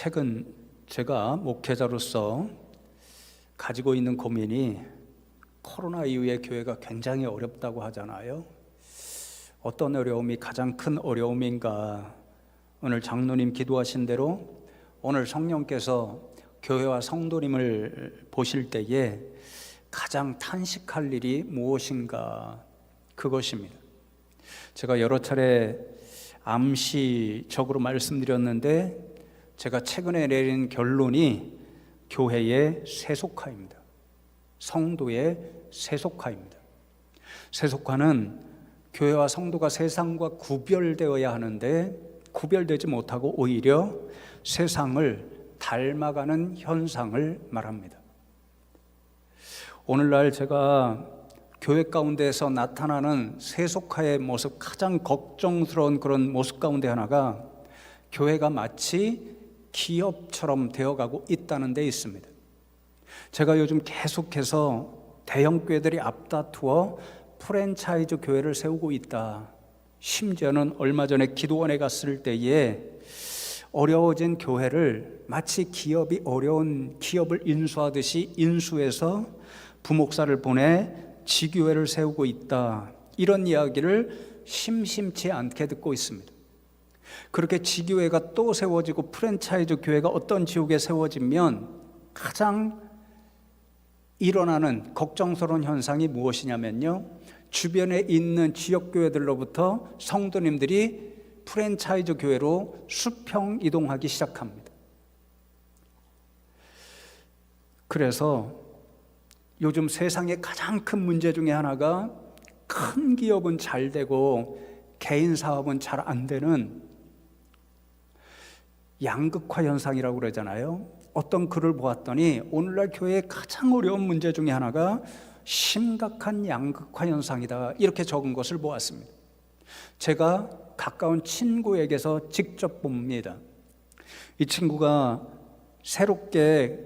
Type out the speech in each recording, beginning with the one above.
최근 제가 목회자로서 가지고 있는 고민이 코로나 이후에 교회가 굉장히 어렵다고 하잖아요. 어떤 어려움이 가장 큰 어려움인가? 오늘 장로님 기도하신 대로 오늘 성령께서 교회와 성도님을 보실 때에 가장 탄식할 일이 무엇인가? 그것입니다. 제가 여러 차례 암시적으로 말씀드렸는데 제가 최근에 내린 결론이 교회의 세속화입니다. 성도의 세속화입니다. 세속화는 교회와 성도가 세상과 구별되어야 하는데 구별되지 못하고 오히려 세상을 닮아가는 현상을 말합니다. 오늘날 제가 교회 가운데에서 나타나는 세속화의 모습, 가장 걱정스러운 그런 모습 가운데 하나가 교회가 마치 기업처럼 되어가고 있다는 데 있습니다. 제가 요즘 계속해서 대형 교회들이 앞다투어 프랜차이즈 교회를 세우고 있다. 심지어는 얼마 전에 기도원에 갔을 때에 어려워진 교회를 마치 기업이 어려운 기업을 인수하듯이 인수해서 부목사를 보내 지교회를 세우고 있다. 이런 이야기를 심심치 않게 듣고 있습니다. 그렇게 지교회가 또 세워지고 프랜차이즈 교회가 어떤 지역에 세워지면 가장 일어나는 걱정스러운 현상이 무엇이냐면요, 주변에 있는 지역교회들로부터 성도님들이 프랜차이즈 교회로 수평 이동하기 시작합니다. 그래서 요즘 세상의 가장 큰 문제 중에 하나가 큰 기업은 잘 되고 개인 사업은 잘 안 되는 양극화 현상이라고 그러잖아요. 어떤 글을 보았더니 오늘날 교회의 가장 어려운 문제 중에 하나가 심각한 양극화 현상이다, 이렇게 적은 것을 보았습니다. 제가 가까운 친구에게서 직접 봅니다. 이 친구가 새롭게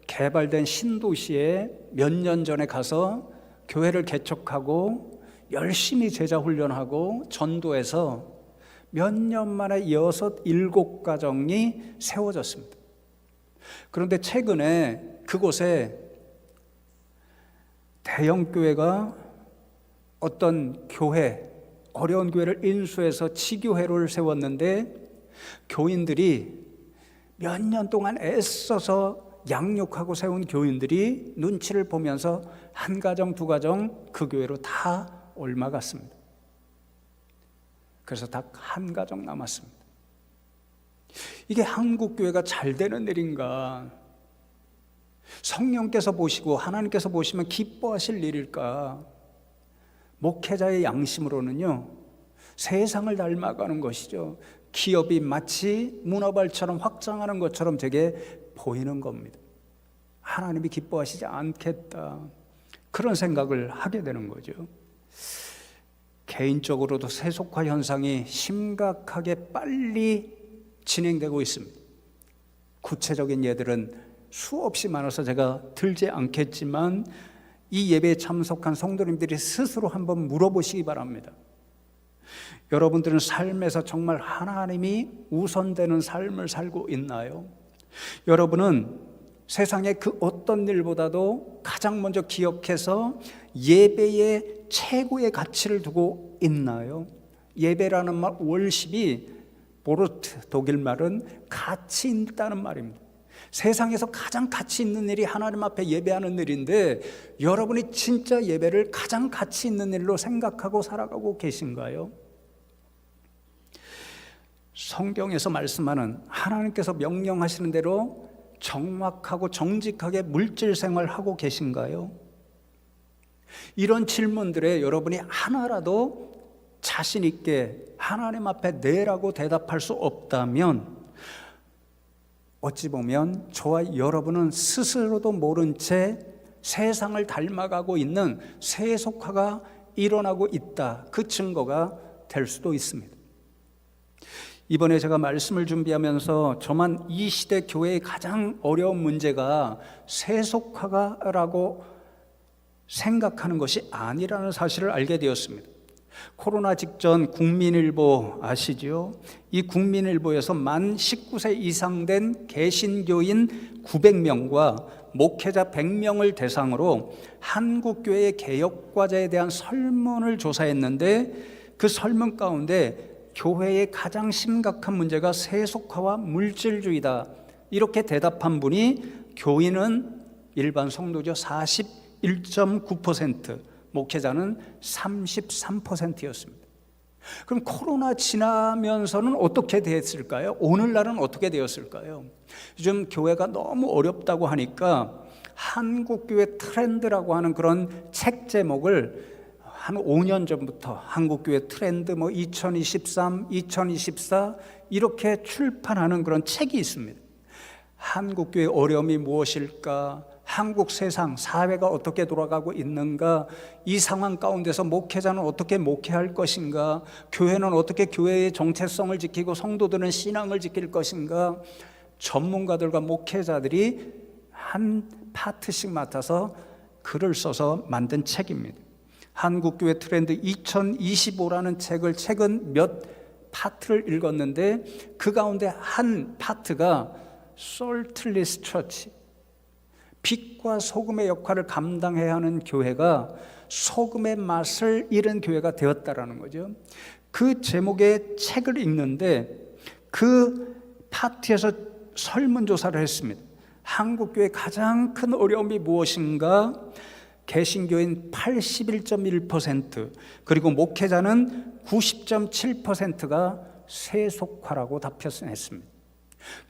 개발된 신도시에 몇 년 전에 가서 교회를 개척하고 열심히 제자 훈련하고 전도해서 몇 년 만에 6, 7가정이 세워졌습니다. 그런데 최근에 그곳에 대형 교회가 어떤 교회, 어려운 교회를 인수해서 지교회를 세웠는데 교인들이 몇 년 동안 애써서 양육하고 세운 교인들이 눈치를 보면서 한 가정, 두 가정 그 교회로 다 옮아갔습니다. 그래서 딱 한 가정 남았습니다. 이게 한국 교회가 잘 되는 일인가? 성령께서 보시고 하나님께서 보시면 기뻐하실 일일까? 목회자의 양심으로는요, 세상을 닮아가는 것이죠. 기업이 마치 문어발처럼 확장하는 것처럼 제게 보이는 겁니다. 하나님이 기뻐하시지 않겠다, 그런 생각을 하게 되는 거죠. 개인적으로도 세속화 현상이 심각하게 빨리 진행되고 있습니다. 구체적인 예들은 수없이 많아서 제가 들지 않겠지만 이 예배에 참석한 성도님들이 스스로 한번 물어보시기 바랍니다. 여러분들은 삶에서 정말 하나님이 우선되는 삶을 살고 있나요? 여러분은 세상의 그 어떤 일보다도 가장 먼저 기억해서 예배에 최고의 가치를 두고 있나요? 예배라는 말, 월십이 보르트, 독일 말은 가치 있다는 말입니다. 세상에서 가장 가치 있는 일이 하나님 앞에 예배하는 일인데 여러분이 진짜 예배를 가장 가치 있는 일로 생각하고 살아가고 계신가요? 성경에서 말씀하는, 하나님께서 명령하시는 대로 정확하고 정직하게 물질 생활하고 계신가요? 이런 질문들에 여러분이 하나라도 자신 있게 하나님 앞에 네라고 대답할 수 없다면 어찌 보면 저와 여러분은 스스로도 모른 채 세상을 닮아가고 있는 세속화가 일어나고 있다, 그 증거가 될 수도 있습니다. 이번에 제가 말씀을 준비하면서 저만 이 시대 교회의 가장 어려운 문제가 세속화라고 생각하는 것이 아니라는 사실을 알게 되었습니다. 코로나 직전 국민일보 아시죠? 이 국민일보에서 만 19세 이상 된 개신교인 900명과 목회자 100명을 대상으로 한국교회 개혁과제에 대한 설문을 조사했는데, 그 설문 가운데 교회의 가장 심각한 문제가 세속화와 물질주의다, 이렇게 대답한 분이 교인은 일반 성도죠 41.9%, 목회자는 33%였습니다. 그럼 코로나 지나면서는 어떻게 됐을까요? 오늘날은 어떻게 되었을까요? 요즘 교회가 너무 어렵다고 하니까 한국교회 트렌드라고 하는 그런 책 제목을 한 5년 전부터 한국교회 트렌드 2023, 2024 이렇게 출판하는 그런 책이 있습니다. 한국교회 어려움이 무엇일까? 한국 세상, 사회가 어떻게 돌아가고 있는가? 이 상황 가운데서 목회자는 어떻게 목회할 것인가? 교회는 어떻게 교회의 정체성을 지키고 성도들은 신앙을 지킬 것인가? 전문가들과 목회자들이 한 파트씩 맡아서 글을 써서 만든 책입니다. 한국교회 트렌드 2025라는 책을 최근 몇 파트를 읽었는데, 그 가운데 한 파트가 Saltless Church, 빛과 소금의 역할을 감당해야 하는 교회가 소금의 맛을 잃은 교회가 되었다라는 거죠. 그 제목의 책을 읽는데 그 파트에서 설문조사를 했습니다. 한국교회의 가장 큰 어려움이 무엇인가? 개신교인 81.1%, 그리고 목회자는 90.7%가 세속화라고 답했습니다.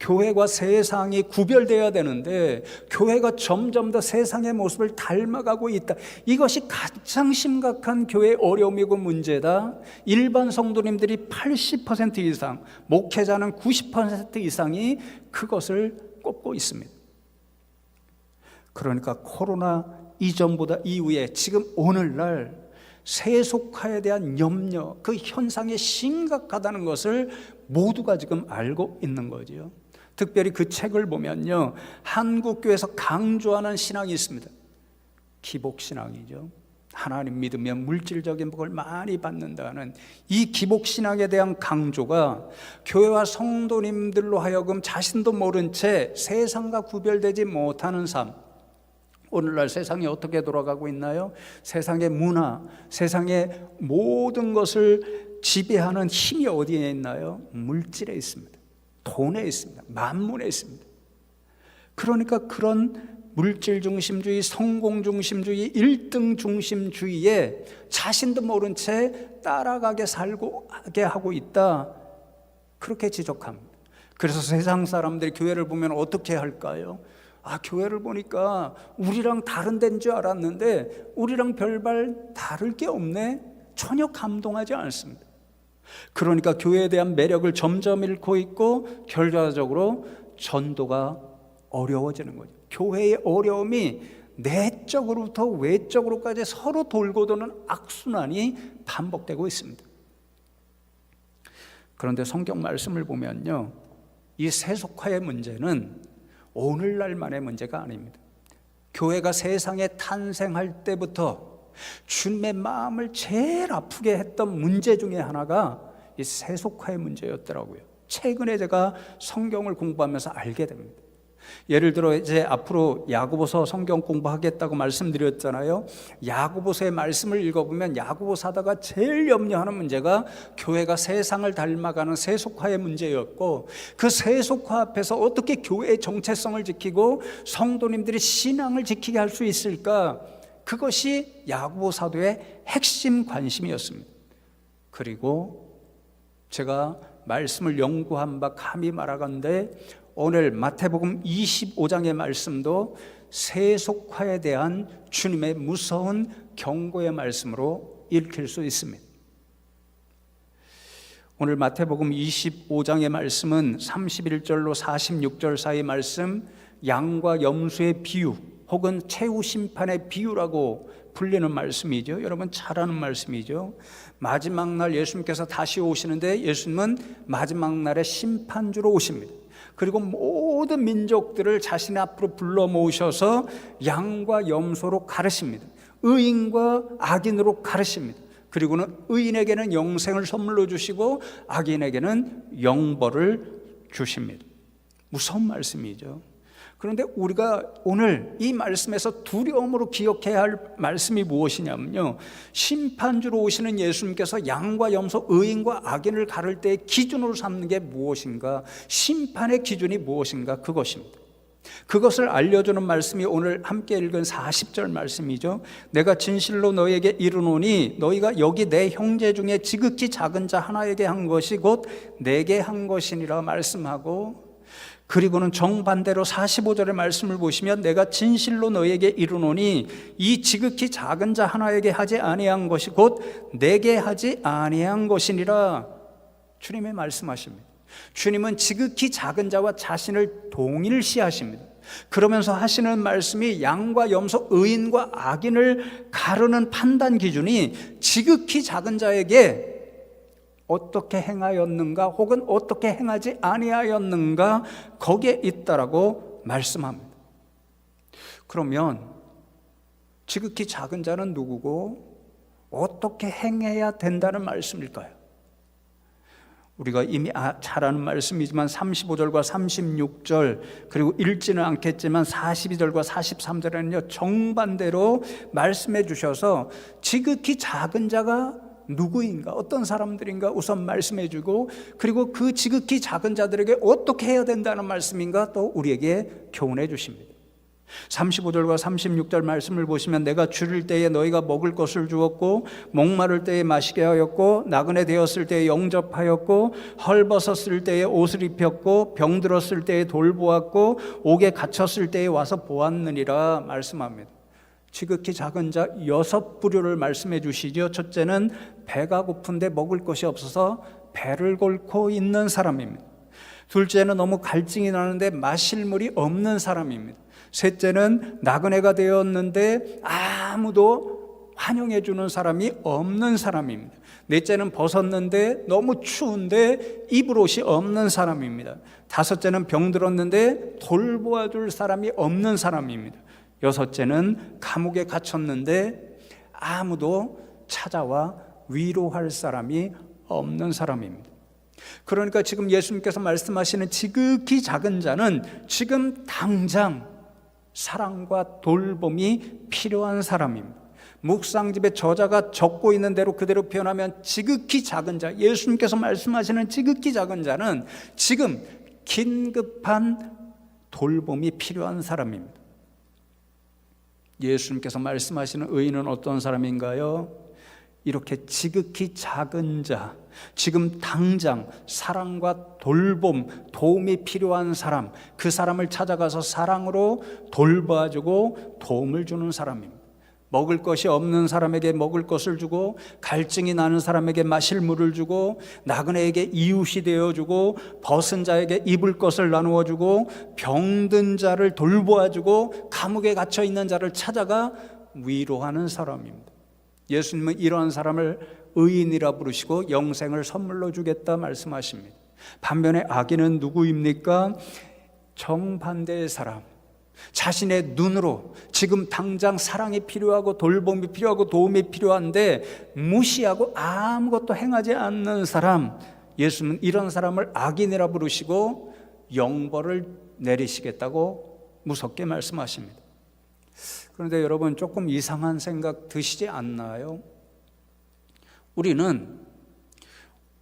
교회와 세상이 구별되어야 되는데 교회가 점점 더 세상의 모습을 닮아가고 있다. 이것이 가장 심각한 교회의 어려움이고 문제다. 일반 성도님들이 80% 이상, 목회자는 90% 이상이 그것을 꼽고 있습니다. 그러니까 코로나 이전보다 이후에 지금 오늘날 세속화에 대한 염려, 그 현상이 심각하다는 것을 모두가 지금 알고 있는 거죠. 특별히 그 책을 보면요, 한국교회에서 강조하는 신앙이 있습니다. 기복신앙이죠. 하나님 믿으면 물질적인 복을 많이 받는다는 이 기복신앙에 대한 강조가 교회와 성도님들로 하여금 자신도 모른 채 세상과 구별되지 못하는 삶, 오늘날 세상이 어떻게 돌아가고 있나요? 세상의 문화, 세상의 모든 것을 지배하는 힘이 어디에 있나요? 물질에 있습니다. 돈에 있습니다. 만문에 있습니다. 그러니까 그런 물질 중심주의, 성공 중심주의, 1등 중심주의에 자신도 모른 채 따라가게 살게 하고 있다, 그렇게 지적합니다. 그래서 세상 사람들이 교회를 보면 어떻게 할까요? 교회를 보니까 우리랑 다른 데인 줄 알았는데 우리랑 별반 다를 게 없네. 전혀 감동하지 않습니다. 그러니까 교회에 대한 매력을 점점 잃고 있고 결과적으로 전도가 어려워지는 거죠. 교회의 어려움이 내적으로부터 외적으로까지 서로 돌고 도는 악순환이 반복되고 있습니다. 그런데 성경 말씀을 보면요, 이 세속화의 문제는 오늘날만의 문제가 아닙니다. 교회가 세상에 탄생할 때부터 주님의 마음을 제일 아프게 했던 문제 중에 하나가 이 세속화의 문제였더라고요. 최근에 제가 성경을 공부하면서 알게 됩니다. 예를 들어 이제 앞으로 야고보서 성경 공부하겠다고 말씀드렸잖아요. 야고보서의 말씀을 읽어보면 야고보서 하다가 제일 염려하는 문제가 교회가 세상을 닮아가는 세속화의 문제였고, 그 세속화 앞에서 어떻게 교회의 정체성을 지키고 성도님들이 신앙을 지키게 할 수 있을까, 그것이 야고보 사도의 핵심 관심이었습니다. 그리고 제가 말씀을 연구한 바 감히 말하건대 오늘 마태복음 25장의 말씀도 세속화에 대한 주님의 무서운 경고의 말씀으로 읽힐 수 있습니다. 오늘 마태복음 25장의 말씀은 31절로 46절 사이 말씀, 양과 염소의 비유 혹은 최후 심판의 비유라고 불리는 말씀이죠. 여러분 잘 아는 말씀이죠. 마지막 날 예수님께서 다시 오시는데 예수님은 마지막 날에 심판주로 오십니다. 그리고 모든 민족들을 자신 앞으로 불러 모으셔서 양과 염소로 가르십니다. 의인과 악인으로 가르십니다. 그리고는 의인에게는 영생을 선물로 주시고 악인에게는 영벌을 주십니다. 무서운 말씀이죠. 그런데 우리가 오늘 이 말씀에서 두려움으로 기억해야 할 말씀이 무엇이냐면요, 심판주로 오시는 예수님께서 양과 염소, 의인과 악인을 가를 때의 기준으로 삼는 게 무엇인가, 심판의 기준이 무엇인가, 그것입니다. 그것을 알려주는 말씀이 오늘 함께 읽은 40절 말씀이죠. 내가 진실로 너희에게 이르노니 너희가 여기 내 형제 중에 지극히 작은 자 하나에게 한 것이 곧 내게 한 것이니라 말씀하고, 그리고는 정반대로 45절의 말씀을 보시면 내가 진실로 너희에게 이르노니 이 지극히 작은 자 하나에게 하지 아니한 것이 곧 내게 하지 아니한 것이니라 주님의 말씀하십니다. 주님은 지극히 작은 자와 자신을 동일시하십니다. 그러면서 하시는 말씀이 양과 염소, 의인과 악인을 가르는 판단 기준이 지극히 작은 자에게 어떻게 행하였는가 혹은 어떻게 행하지 아니하였는가 거기에 있다라고 말씀합니다. 그러면 지극히 작은 자는 누구고 어떻게 행해야 된다는 말씀일까요? 우리가 이미 잘 아는 말씀이지만 35절과 36절, 그리고 읽지는 않겠지만 42절과 43절에는요 정반대로 말씀해 주셔서 지극히 작은 자가 누구인가, 어떤 사람들인가 우선 말씀해 주고, 그리고 그 지극히 작은 자들에게 어떻게 해야 된다는 말씀인가 또 우리에게 교훈해 주십니다. 35절과 36절 말씀을 보시면 내가 줄일 때에 너희가 먹을 것을 주었고 목마를 때에 마시게 하였고 나그네 되었을 때에 영접하였고 헐벗었을 때에 옷을 입혔고 병들었을 때에 돌보았고 옥에 갇혔을 때에 와서 보았느니라 말씀합니다. 지극히 작은 자 6부류를 말씀해 주시죠. 첫째는 배가 고픈데 먹을 것이 없어서 배를 골고 있는 사람입니다. 둘째는 너무 갈증이 나는데 마실 물이 없는 사람입니다. 셋째는 나그네가 되었는데 아무도 환영해 주는 사람이 없는 사람입니다. 넷째는 벗었는데 너무 추운데 입을 옷이 없는 사람입니다. 다섯째는 병들었는데 돌보아 줄 사람이 없는 사람입니다. 여섯째는 감옥에 갇혔는데 아무도 찾아와 위로할 사람이 없는 사람입니다. 그러니까 지금 예수님께서 말씀하시는 지극히 작은 자는 지금 당장 사랑과 돌봄이 필요한 사람입니다. 묵상집의 저자가 적고 있는 대로 그대로 표현하면 지극히 작은 자, 예수님께서 말씀하시는 지극히 작은 자는 지금 긴급한 돌봄이 필요한 사람입니다. 예수님께서 말씀하시는 의인은 어떤 사람인가요? 이렇게 지극히 작은 자, 지금 당장 사랑과 돌봄, 도움이 필요한 사람, 그 사람을 찾아가서 사랑으로 돌봐주고 도움을 주는 사람입니다. 먹을 것이 없는 사람에게 먹을 것을 주고, 갈증이 나는 사람에게 마실 물을 주고, 나그네에게 이웃이 되어주고, 벗은 자에게 입을 것을 나누어 주고, 병든 자를 돌보아 주고, 감옥에 갇혀 있는 자를 찾아가 위로하는 사람입니다. 예수님은 이러한 사람을 의인이라 부르시고 영생을 선물로 주겠다 말씀하십니다. 반면에 악인은 누구입니까? 정반대의 사람, 자신의 눈으로 지금 당장 사랑이 필요하고 돌봄이 필요하고 도움이 필요한데 무시하고 아무것도 행하지 않는 사람, 예수님은 이런 사람을 악인이라 부르시고 영벌을 내리시겠다고 무섭게 말씀하십니다. 그런데 여러분, 조금 이상한 생각 드시지 않나요? 우리는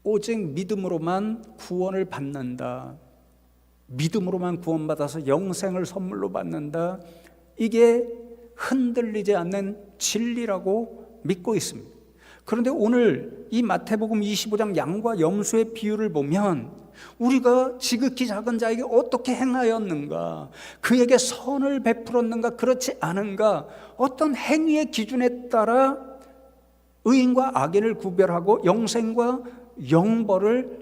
오직 믿음으로만 구원을 받는다, 믿음으로만 구원받아서 영생을 선물로 받는다, 이게 흔들리지 않는 진리라고 믿고 있습니다. 그런데 오늘 이 마태복음 25장 양과 염소의 비유를 보면 우리가 지극히 작은 자에게 어떻게 행하였는가, 그에게 선을 베풀었는가, 그렇지 않은가, 어떤 행위의 기준에 따라 의인과 악인을 구별하고 영생과 영벌을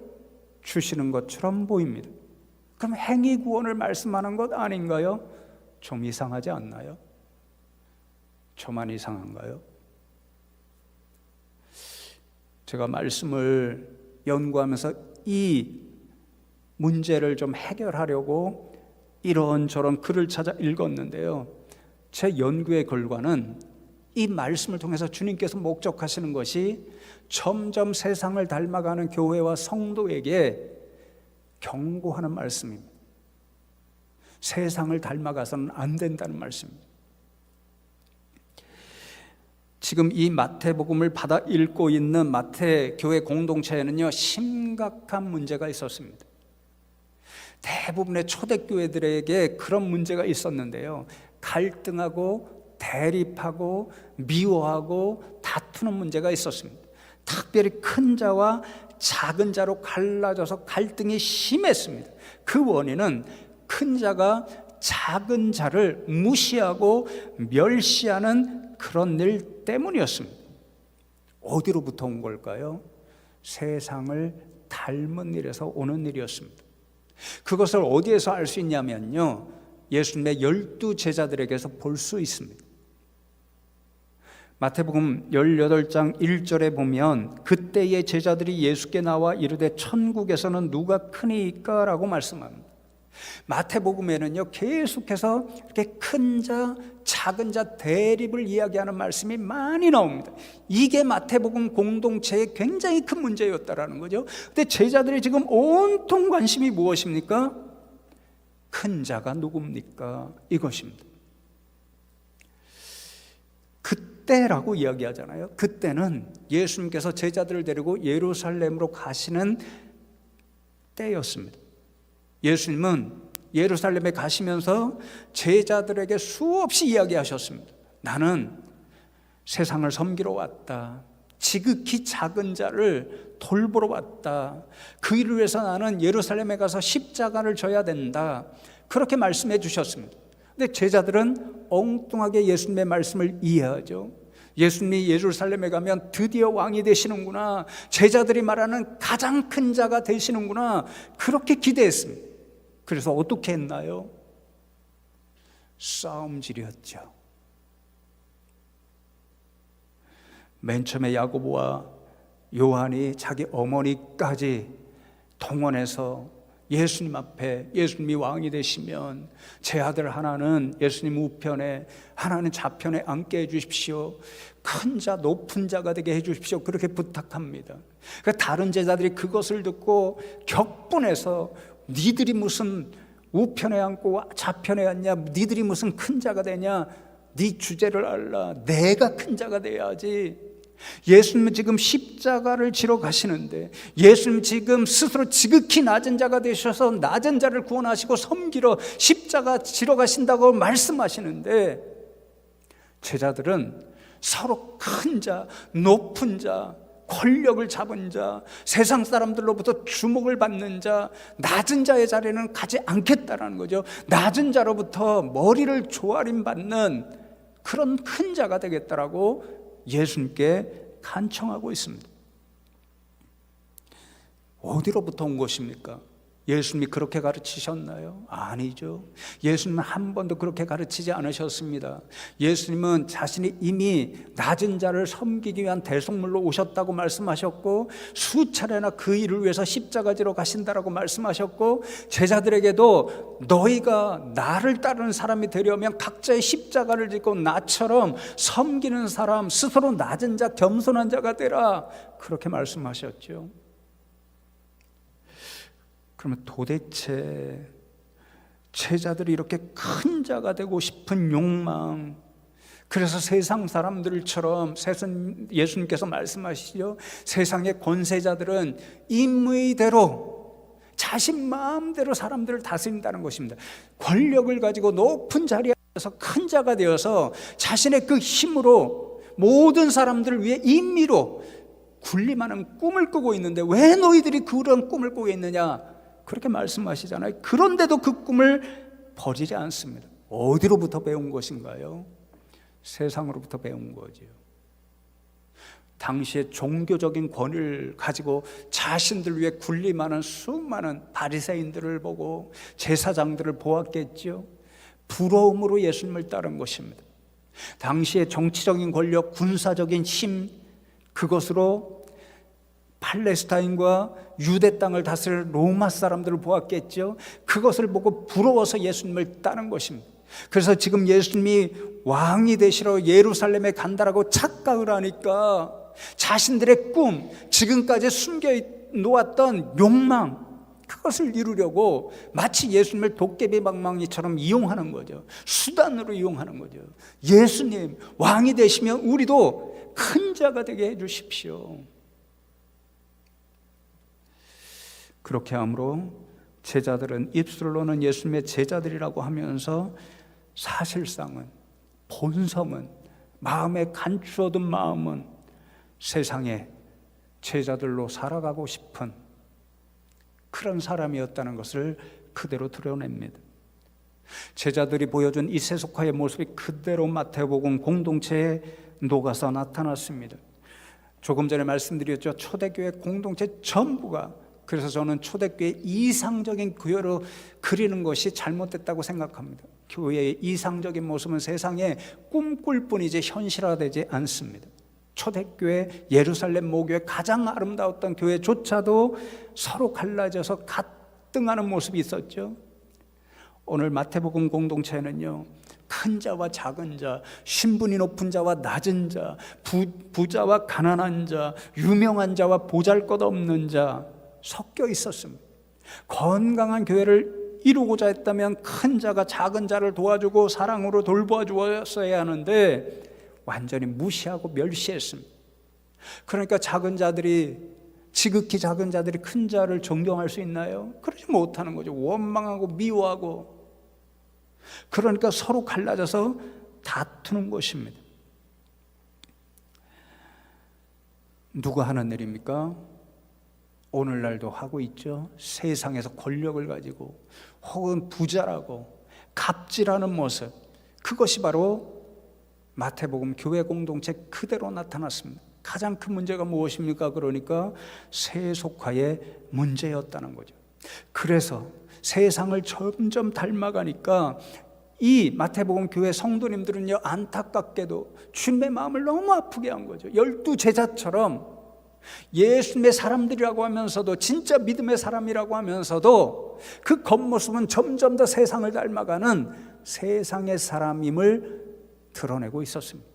주시는 것처럼 보입니다. 그럼 행위 구원을 말씀하는 것 아닌가요? 좀 이상하지 않나요? 저만 이상한가요? 제가 말씀을 연구하면서 이 문제를 좀 해결하려고 이런저런 글을 찾아 읽었는데요, 제 연구의 결과는 이 말씀을 통해서 주님께서 목적하시는 것이 점점 세상을 닮아가는 교회와 성도에게 경고하는 말씀입니다. 세상을 닮아가서는 안 된다는 말씀입니다. 지금 이 마태복음을 받아 읽고 있는 마태 교회 공동체에는요, 심각한 문제가 있었습니다. 대부분의 초대교회들에게 그런 문제가 있었는데요, 갈등하고 대립하고 미워하고 다투는 문제가 있었습니다. 특별히 큰 자와 작은 자로 갈라져서 갈등이 심했습니다. 그 원인은 큰 자가 작은 자를 무시하고 멸시하는 그런 일 때문이었습니다. 어디로부터 온 걸까요? 세상을 닮은 일에서 오는 일이었습니다. 그것을 어디에서 알 수 있냐면요, 예수님의 12 제자들에게서 볼 수 있습니다. 마태복음 18장 1절에 보면 그때의 제자들이 예수께 나와 이르되 천국에서는 누가 크니까? 라고 말씀합니다. 마태복음에는요, 계속해서 이렇게 큰 자, 작은 자 대립을 이야기하는 말씀이 많이 나옵니다. 이게 마태복음 공동체의 굉장히 큰 문제였다라는 거죠. 근데 제자들이 지금 온통 관심이 무엇입니까? 큰 자가 누굽니까? 이것입니다. 그때라고 이야기하잖아요. 그때는 예수님께서 제자들을 데리고 예루살렘으로 가시는 때였습니다. 예수님은 예루살렘에 가시면서 제자들에게 수없이 이야기하셨습니다. 나는 세상을 섬기러 왔다. 지극히 작은 자를 돌보러 왔다. 그 일을 위해서 나는 예루살렘에 가서 십자가를 져야 된다. 그렇게 말씀해 주셨습니다. 근데 제자들은 엉뚱하게 예수님의 말씀을 이해하죠. 예수님이 예루살렘에 가면 드디어 왕이 되시는구나, 제자들이 말하는 가장 큰 자가 되시는구나, 그렇게 기대했습니다. 그래서 어떻게 했나요? 싸움질이었죠. 맨 처음에 야고보와 요한이 자기 어머니까지 동원해서 예수님 앞에, 예수님이 왕이 되시면 제 아들 하나는 예수님 우편에, 하나는 좌편에 앉게 해주십시오. 큰 자, 높은 자가 되게 해주십시오. 그렇게 부탁합니다. 그러니까 다른 제자들이 그것을 듣고 격분해서 니들이 무슨 우편에 앉고 좌편에 앉냐, 니들이 무슨 큰 자가 되냐, 네 주제를 알라, 내가 큰 자가 돼야지. 예수님은 지금 십자가를 지러 가시는데, 예수님 지금 스스로 지극히 낮은 자가 되셔서 낮은 자를 구원하시고 섬기러 십자가 지러 가신다고 말씀하시는데, 제자들은 서로 큰 자, 높은 자, 권력을 잡은 자, 세상 사람들로부터 주목을 받는 자, 낮은 자의 자리는 가지 않겠다라는 거죠. 낮은 자로부터 머리를 조아림받는 그런 큰 자가 되겠다라고 예수님께 간청하고 있습니다. 어디로부터 온 것입니까? 예수님이 그렇게 가르치셨나요? 아니죠. 예수님은 한 번도 그렇게 가르치지 않으셨습니다. 예수님은 자신이 이미 낮은 자를 섬기기 위한 대속물로 오셨다고 말씀하셨고, 수차례나 그 일을 위해서 십자가지로 가신다라고 말씀하셨고, 제자들에게도 너희가 나를 따르는 사람이 되려면 각자의 십자가를 지고 나처럼 섬기는 사람, 스스로 낮은 자, 겸손한 자가 되라, 그렇게 말씀하셨죠. 그러면 도대체 제자들이 이렇게 큰 자가 되고 싶은 욕망, 그래서 세상 사람들처럼 예수님께서 말씀하시죠. 세상의 권세자들은 임의대로 자신 마음대로 사람들을 다스린다는 것입니다. 권력을 가지고 높은 자리에서 큰 자가 되어서 자신의 그 힘으로 모든 사람들을 위해 임의로 군림하는 꿈을 꾸고 있는데, 왜 너희들이 그런 꿈을 꾸고 있느냐, 그렇게 말씀하시잖아요. 그런데도 그 꿈을 버리지 않습니다. 어디로부터 배운 것인가요? 세상으로부터 배운 거죠. 당시에 종교적인 권위를 가지고 자신들 위해 군림하는 수많은 바리새인들을 보고 제사장들을 보았겠죠. 부러움으로 예수님을 따른 것입니다. 당시에 정치적인 권력, 군사적인 힘, 그것으로 팔레스타인과 유대 땅을 다스릴 로마 사람들을 보았겠죠. 그것을 보고 부러워서 예수님을 따른 것입니다. 그래서 지금 예수님이 왕이 되시러 예루살렘에 간다라고 착각을 하니까 자신들의 꿈, 지금까지 숨겨 놓았던 욕망, 그것을 이루려고 마치 예수님을 도깨비 방망이처럼 이용하는 거죠. 수단으로 이용하는 거죠. 예수님 왕이 되시면 우리도 큰 자가 되게 해 주십시오. 그렇게 함으로 제자들은 입술로는 예수님의 제자들이라고 하면서 사실상은, 본성은, 마음에 감추어둔 마음은 세상의 제자들로 살아가고 싶은 그런 사람이었다는 것을 그대로 드러냅니다. 제자들이 보여준 이 세속화의 모습이 그대로 마태복음 공동체에 녹아서 나타났습니다. 조금 전에 말씀드렸죠. 초대교회 공동체 전부가, 그래서 저는 초대교회 이상적인 교회로 그리는 것이 잘못됐다고 생각합니다. 교회의 이상적인 모습은 세상에 꿈꿀 뿐이지 현실화되지 않습니다. 초대교회, 예루살렘 모교회 가장 아름다웠던 교회조차도 서로 갈라져서 갈등하는 모습이 있었죠. 오늘 마태복음 공동체는요, 큰 자와 작은 자, 신분이 높은 자와 낮은 자, 부자와 가난한 자, 유명한 자와 보잘것없는 자 섞여 있었습니다. 건강한 교회를 이루고자 했다면 큰 자가 작은 자를 도와주고 사랑으로 돌보아 주었어야 하는데 완전히 무시하고 멸시했습니다. 그러니까 지극히 작은 자들이 큰 자를 존경할 수 있나요? 그러지 못하는 거죠. 원망하고 미워하고, 그러니까 서로 갈라져서 다투는 것입니다. 누가 하는 일입니까? 오늘날도 하고 있죠. 세상에서 권력을 가지고 혹은 부자라고 갑질하는 모습, 그것이 바로 마태복음 교회 공동체 그대로 나타났습니다. 가장 큰 문제가 무엇입니까? 그러니까 세속화의 문제였다는 거죠. 그래서 세상을 점점 닮아가니까 이 마태복음 교회 성도님들은요, 안타깝게도 주님의 마음을 너무 아프게 한 거죠. 12 제자처럼 예수님의 사람들이라고 하면서도, 진짜 믿음의 사람이라고 하면서도 그 겉모습은 점점 더 세상을 닮아가는 세상의 사람임을 드러내고 있었습니다.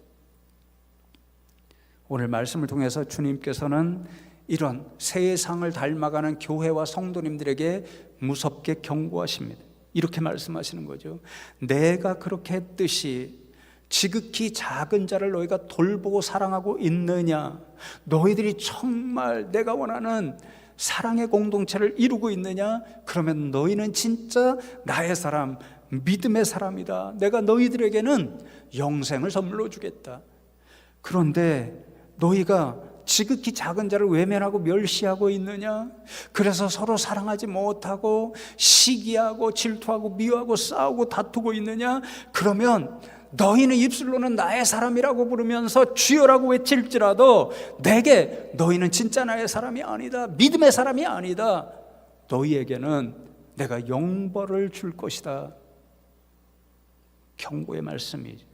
오늘 말씀을 통해서 주님께서는 이런 세상을 닮아가는 교회와 성도님들에게 무섭게 경고하십니다. 이렇게 말씀하시는 거죠. 내가 그렇게 했듯이 지극히 작은 자를 너희가 돌보고 사랑하고 있느냐? 너희들이 정말 내가 원하는 사랑의 공동체를 이루고 있느냐? 그러면 너희는 진짜 나의 사람, 믿음의 사람이다. 내가 너희들에게는 영생을 선물로 주겠다. 그런데 너희가 지극히 작은 자를 외면하고 멸시하고 있느냐? 그래서 서로 사랑하지 못하고 시기하고 질투하고 미워하고 싸우고 다투고 있느냐? 그러면 너희는 입술로는 나의 사람이라고 부르면서 주여라고 외칠지라도 내게 너희는 진짜 나의 사람이 아니다, 믿음의 사람이 아니다. 너희에게는 내가 영벌을 줄 것이다. 경고의 말씀이죠.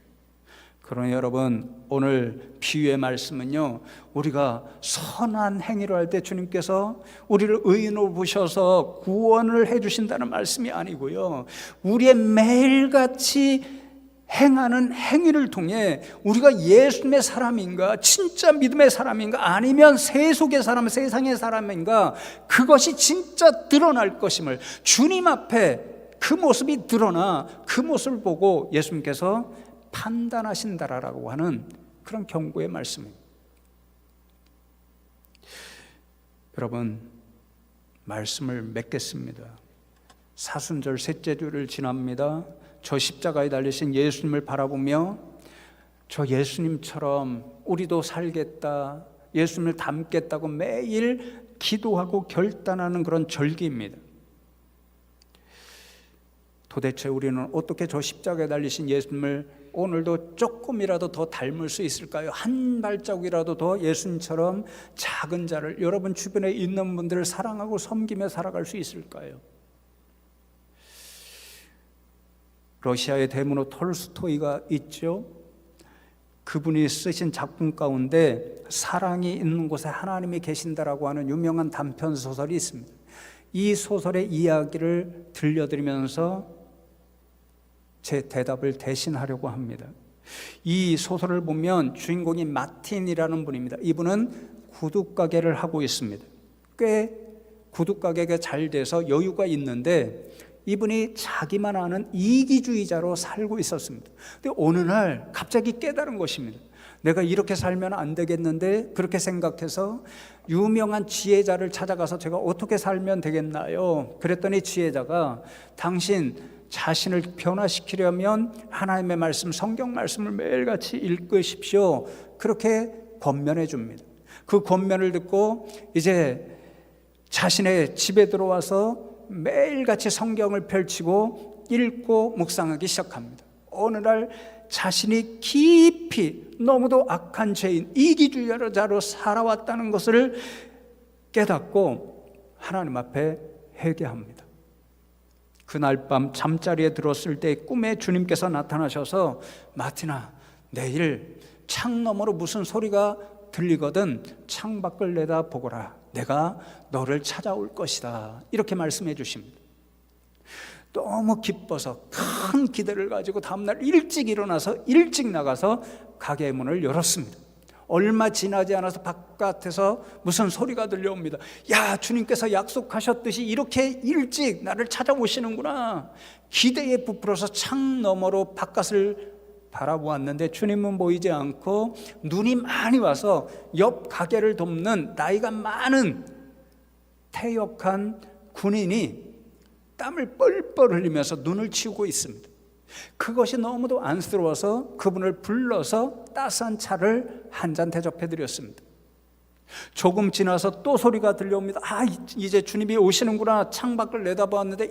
그러니 여러분, 오늘 비유의 말씀은요, 우리가 선한 행위를 할 때 주님께서 우리를 의인으로 보셔서 구원을 해주신다는 말씀이 아니고요, 우리의 매일같이 행하는 행위를 통해 우리가 예수님의 사람인가, 진짜 믿음의 사람인가, 아니면 세속의 사람, 세상의 사람인가, 그것이 진짜 드러날 것임을, 주님 앞에 그 모습이 드러나 그 모습을 보고 예수님께서 판단하신다라고 하는 그런 경고의 말씀입니다. 여러분, 말씀을 맺겠습니다. 사순절 셋째 주를 지납니다. 저 십자가에 달리신 예수님을 바라보며 저 예수님처럼 우리도 살겠다, 예수님을 닮겠다고 매일 기도하고 결단하는 그런 절기입니다. 도대체 우리는 어떻게 저 십자가에 달리신 예수님을 오늘도 조금이라도 더 닮을 수 있을까요? 한 발자국이라도 더 예수님처럼 작은 자를, 여러분 주변에 있는 분들을 사랑하고 섬기며 살아갈 수 있을까요? 러시아의 대문호 톨스토이가 있죠. 그분이 쓰신 작품 가운데 사랑이 있는 곳에 하나님이 계신다라고 하는 유명한 단편 소설이 있습니다. 이 소설의 이야기를 들려드리면서 제 대답을 대신하려고 합니다. 이 소설을 보면 주인공이 마틴이라는 분입니다. 이분은 구두가게를 하고 있습니다. 꽤 구두가게가 잘 돼서 여유가 있는데 이분이 자기만 아는 이기주의자로 살고 있었습니다. 근데 어느 날 갑자기 깨달은 것입니다. 내가 이렇게 살면 안 되겠는데, 그렇게 생각해서 유명한 지혜자를 찾아가서 제가 어떻게 살면 되겠나요? 그랬더니 지혜자가 당신 자신을 변화시키려면 하나님의 말씀, 성경 말씀을 매일같이 읽으십시오. 그렇게 권면해 줍니다. 그 권면을 듣고 이제 자신의 집에 들어와서 매일같이 성경을 펼치고 읽고 묵상하기 시작합니다. 어느 날 자신이 깊이 너무도 악한 죄인, 이기주의자로 살아왔다는 것을 깨닫고 하나님 앞에 회개합니다. 그날 밤 잠자리에 들었을 때 꿈에 주님께서 나타나셔서 마틴아, 내일 창 너머로 무슨 소리가 들리거든 창 밖을 내다보거라. 내가 너를 찾아올 것이다. 이렇게 말씀해 주십니다. 너무 기뻐서 큰 기대를 가지고 다음날 일찍 일어나서 일찍 나가서 가게 문을 열었습니다. 얼마 지나지 않아서 바깥에서 무슨 소리가 들려옵니다. 야, 주님께서 약속하셨듯이 이렇게 일찍 나를 찾아오시는구나. 기대에 부풀어서 창 너머로 바깥을 바라보았는데 주님은 보이지 않고 눈이 많이 와서 옆 가게를 돕는 나이가 많은 태역한 군인이 땀을 뻘뻘 흘리면서 눈을 치우고 있습니다. 그것이 너무도 안쓰러워서 그분을 불러서 따스한 차를 한 잔 대접해 드렸습니다. 조금 지나서 또 소리가 들려옵니다. 이제 주님이 오시는구나. 창밖을 내다보았는데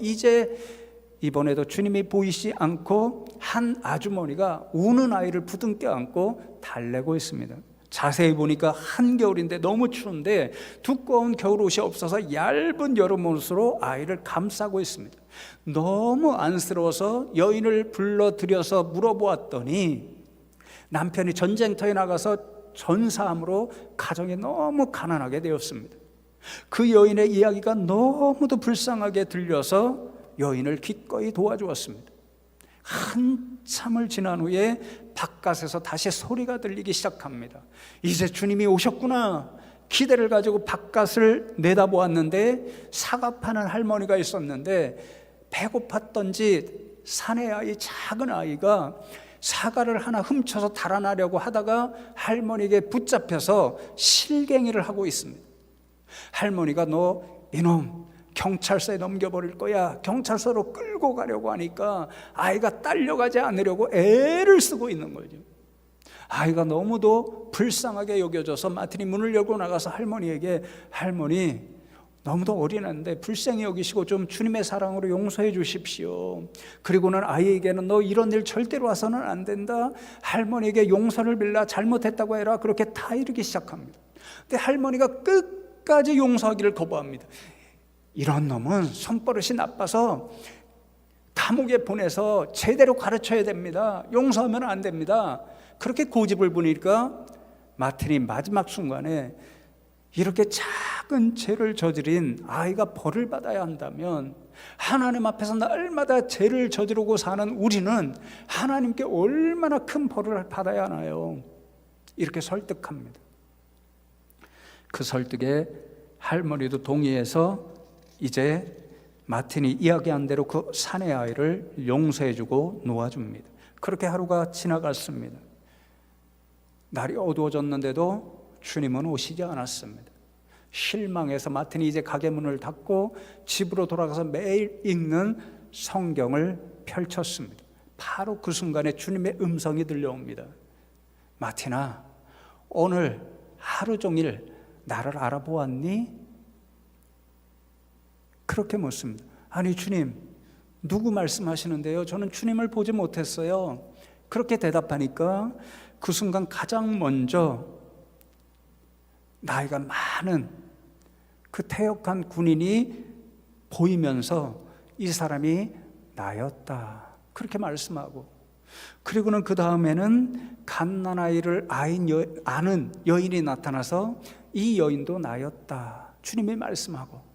이번에도 주님이 보이지 않고 한 아주머니가 우는 아이를 부둥켜 안고 달래고 있습니다. 자세히 보니까 한겨울인데 너무 추운데 두꺼운 겨울옷이 없어서 얇은 여름옷으로 아이를 감싸고 있습니다. 너무 안쓰러워서 여인을 불러들여서 물어보았더니 남편이 전쟁터에 나가서 전사함으로 가정이 너무 가난하게 되었습니다. 그 여인의 이야기가 너무도 불쌍하게 들려서 여인을 기꺼이 도와주었습니다. 한참을 지난 후에 바깥에서 다시 소리가 들리기 시작합니다. 이제 주님이 오셨구나. 기대를 가지고 바깥을 내다보았는데 사과 파는 할머니가 있었는데 배고팠던지 사내 아이, 작은 아이가 사과를 하나 훔쳐서 달아나려고 하다가 할머니에게 붙잡혀서 실갱이를 하고 있습니다. 할머니가 너 이놈 경찰서에 넘겨버릴 거야. 경찰서로 끌고 가려고 하니까 아이가 딸려가지 않으려고 애를 쓰고 있는 거죠. 아이가 너무도 불쌍하게 여겨져서 마틴이 문을 열고 나가서 할머니에게 할머니 너무도 어린애인데 불쌍히 여기시고 좀 주님의 사랑으로 용서해 주십시오. 그리고는 아이에게는 너 이런 일 절대로 와서는 안 된다. 할머니에게 용서를 빌라. 잘못했다고 해라. 그렇게 타이르기 시작합니다. 근데 할머니가 끝까지 용서하기를 거부합니다. 이런 놈은 손버릇이 나빠서 감옥에 보내서 제대로 가르쳐야 됩니다. 용서하면 안 됩니다. 그렇게 고집을 부리니까 마틴이 마지막 순간에 이렇게 작은 죄를 저지른 아이가 벌을 받아야 한다면 하나님 앞에서 날마다 죄를 저지르고 사는 우리는 하나님께 얼마나 큰 벌을 받아야 하나요? 이렇게 설득합니다. 그 설득에 할머니도 동의해서 이제 마틴이 이야기한 대로 그 사내 아이를 용서해주고 놓아줍니다. 그렇게 하루가 지나갔습니다. 날이 어두워졌는데도 주님은 오시지 않았습니다. 실망해서 마틴이 이제 가게 문을 닫고 집으로 돌아가서 매일 읽는 성경을 펼쳤습니다. 바로 그 순간에 주님의 음성이 들려옵니다. 마틴아, 오늘 하루 종일 나를 알아보았니? 그렇게 묻습니다. 아니 주님, 누구 말씀하시는데요? 저는 주님을 보지 못했어요. 그렇게 대답하니까 그 순간 가장 먼저 나이가 많은 그 태역한 군인이 보이면서 이 사람이 나였다. 그렇게 말씀하고, 그리고는 그 다음에는 갓난아이를 아는 여인이 나타나서 이 여인도 나였다. 주님이 말씀하고,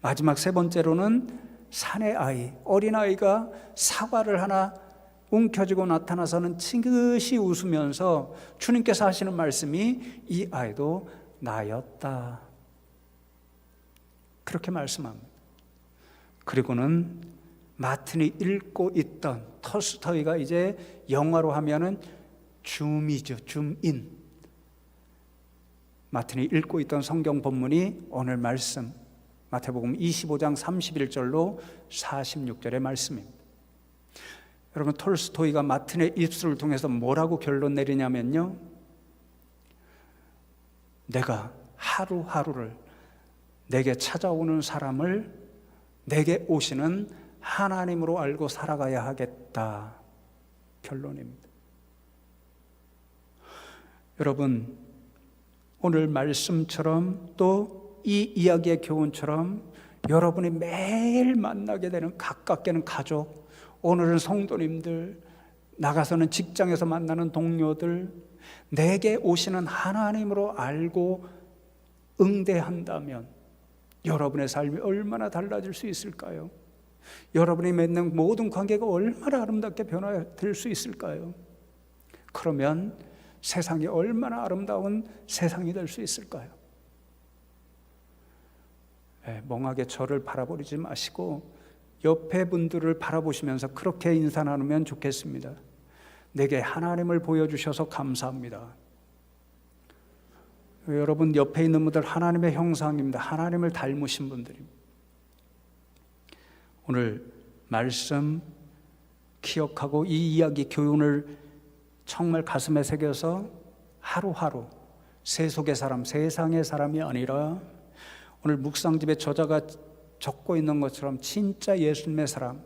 마지막 세 번째로는 사내 아이, 어린아이가 사과를 하나 움켜쥐고 나타나서는 지그시 웃으면서 주님께서 하시는 말씀이 이 아이도 나였다. 그렇게 말씀합니다. 그리고는 마틴이 읽고 있던 톨스토이가 이제 영화로 하면은 줌이죠. 줌인. 마틴이 읽고 있던 성경 본문이 오늘 말씀 마태복음 25장 31절로 46절의 말씀입니다. 여러분, 톨스토이가 마틴의 입술을 통해서 뭐라고 결론 내리냐면요, 내가 하루하루를 내게 찾아오는 사람을 내게 오시는 하나님으로 알고 살아가야 하겠다, 결론입니다. 여러분, 오늘 말씀처럼 또 이 이야기의 교훈처럼 여러분이 매일 만나게 되는 가깝게는 가족, 오늘은 성도님들, 나가서는 직장에서 만나는 동료들, 내게 오시는 하나님으로 알고 응대한다면 여러분의 삶이 얼마나 달라질 수 있을까요? 여러분이 맺는 모든 관계가 얼마나 아름답게 변화될 수 있을까요? 그러면 세상이 얼마나 아름다운 세상이 될 수 있을까요? 멍하게 저를 바라보지 마시고 옆에 분들을 바라보시면서 그렇게 인사 나누면 좋겠습니다. 내게 하나님을 보여주셔서 감사합니다. 여러분 옆에 있는 분들 하나님의 형상입니다. 하나님을 닮으신 분들입니다. 오늘 말씀 기억하고 이 이야기 교훈을 정말 가슴에 새겨서 하루하루 세속의 사람, 세상의 사람이 아니라 오늘 묵상집에 저자가 적고 있는 것처럼 진짜 예수님의 사람,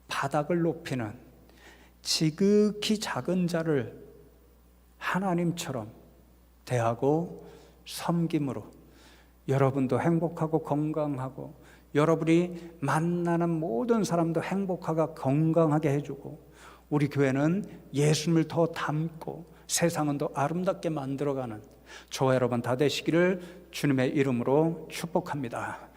바닥을 높이는 지극히 작은 자를 하나님처럼 대하고 섬김으로 여러분도 행복하고 건강하고 여러분이 만나는 모든 사람도 행복하고 건강하게 해주고 우리 교회는 예수님을 더 닮고 세상은 더 아름답게 만들어가는 저와 여러분 다 되시기를 주님의 이름으로 축복합니다.